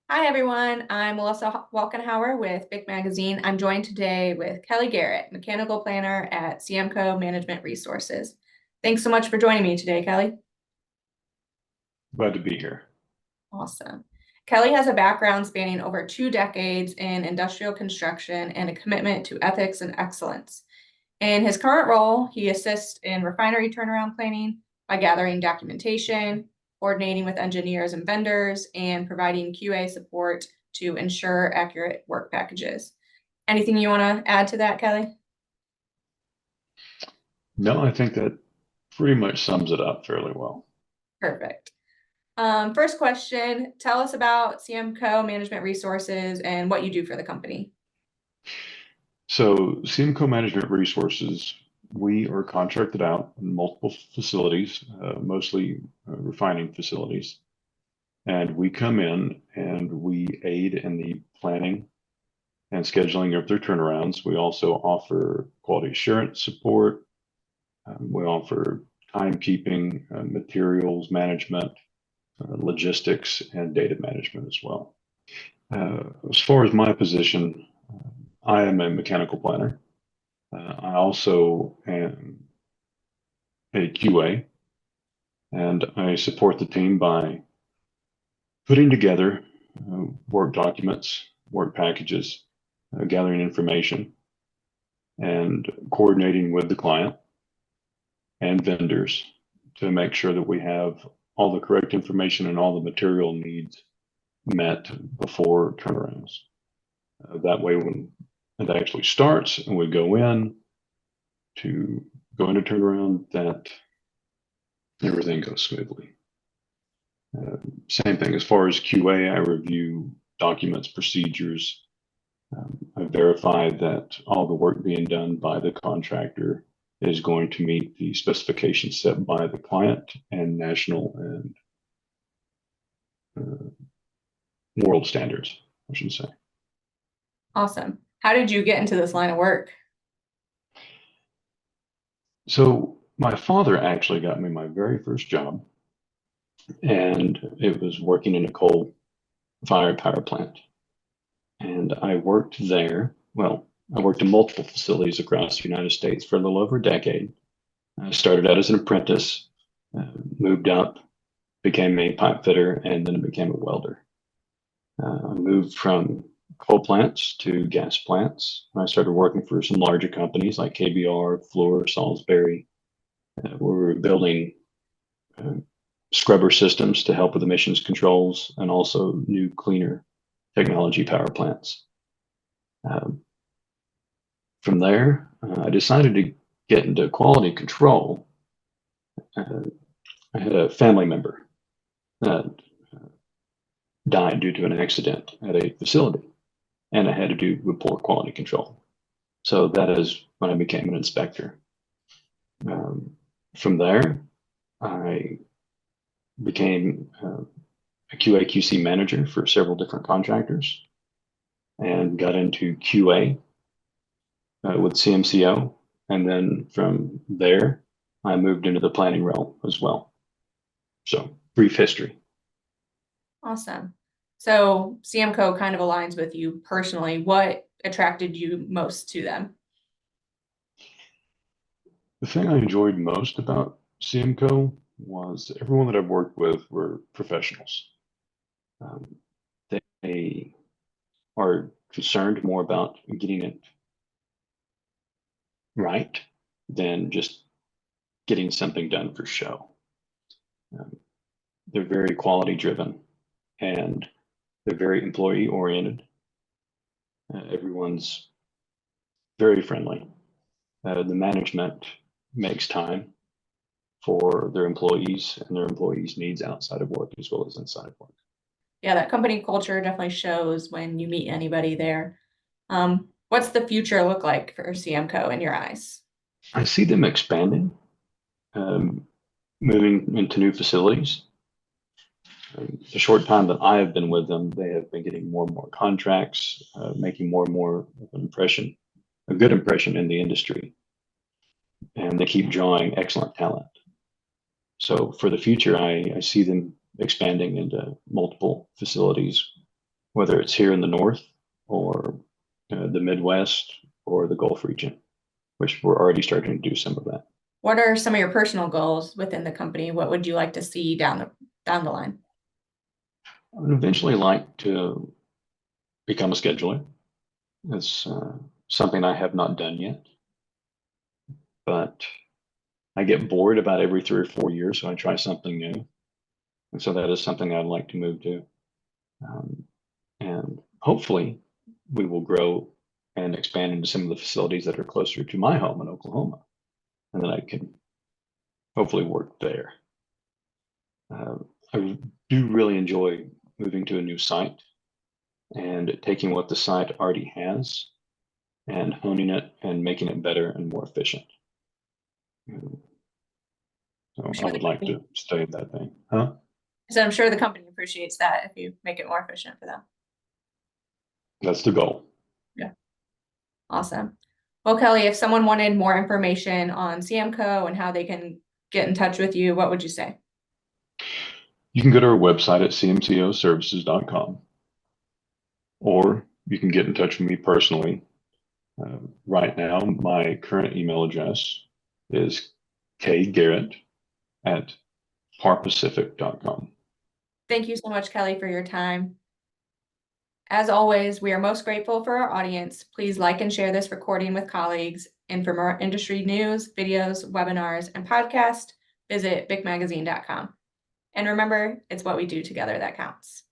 Hi, everyone. I'm Melissa Wolkenhauer with Big Magazine. I'm joined today with Kelly Garrett, Mechanical Planner at CMCo Management Resources. Thanks so much for joining me today, Kelly. Glad to be here. Awesome. Kelly has a background spanning over 2 decades in industrial construction and a commitment to ethics and excellence. In his current role, he assists in refinery turnaround planning by gathering documentation, coordinating with engineers and vendors, and providing QA support to ensure accurate work packages. Anything you want to add to that, Kelly? No, I think that pretty much sums it up fairly well. Perfect. First question, tell us about CMCo Management Resources and what you do for the company. So, CMCo Management Resources, we are contracted out in multiple facilities, mostly refining facilities. And we come in and we aid in the planning and scheduling of their turnarounds. We also offer quality assurance support. We offer timekeeping, materials management, logistics, and data management as well. As far as my position, I am a mechanical planner. I also am a QA, and I support the team by putting together work documents, work packages, gathering information, and coordinating with the client and vendors to make sure that we have all the correct information and all the material needs met before turnarounds. That way, when it actually starts and we go into turnaround, that everything goes smoothly. Same thing as far as QA, I review documents, procedures. I verify that all the work being done by the contractor is going to meet the specifications set by the client and national and world standards, I should say. Awesome. How did you get into this line of work? So my father actually got me my very first job, and it was working in a coal-fired power plant. And I worked there. Well, I worked in multiple facilities across the United States for a little over a decade. I started out as an apprentice, moved up, became a pipe fitter, and then became a welder. I moved from coal plants to gas plants. I started working for some larger companies like KBR, Fluor, Salisbury. We were building uh, scrubber systems to help with emissions controls and also new, cleaner technology power plants. Um, from there, I decided to get into quality control. Uh, I had a family member that died due to an accident at a facility, and I had to do report quality control. So that is when I became an inspector. Um, from there, I became a QA/QC manager for several different contractors and got into QA with CMCO. And then from there, I moved into the planning realm as well. So, brief history. Awesome. So CMCo kind of aligns with you personally. What attracted you most to them? The thing I enjoyed most about CMCO was everyone that I've worked with were professionals. Um, they are concerned more about getting it right than just getting something done for show. Um, they're very quality driven and they're very employee oriented. Everyone's very friendly. The management makes time for their employees and their employees' needs outside of work as well as inside of work. Yeah, that company culture definitely shows when you meet anybody there. What's the future look like for CMCo in your eyes? I see them expanding, um, moving into new facilities. The short time that I have been with them, they have been getting more and more contracts, making more and more of an impression, a good impression in the industry, and they keep drawing excellent talent. So for the future, I see them expanding into multiple facilities whether it's here in the North or the Midwest or the Gulf region, which we're already starting to do some of that. What are some of your personal goals within the company? What would you like to see down the line? I would eventually like to become a scheduler. It's something I have not done yet, but I get bored about every 3 or 4 years, so I try something new. And so that is something I'd like to move to. And hopefully we will grow and expand into some of the facilities that are closer to my home in Oklahoma, and then I can hopefully work there. I do really enjoy moving to a new site and taking what the site already has and honing it and making it better and more efficient. So I would like to stay in that thing. Huh? So I'm sure the company appreciates that if you make it more efficient for them. That's the goal. Yeah. Awesome. Well, Kelly, if someone wanted more information on CMCo and how they can get in touch with you, what would you say? You can go to our website at cmcoservices.com, or you can get in touch with me personally. Right now, my current email address is kgarrett@parpacific.com. Thank you so much, Kelly, for your time. As always, we are most grateful for our audience. Please like and share this recording with colleagues. And for more industry news, videos, webinars, and podcasts, visit bigmagazine.com. And remember, it's what we do together that counts.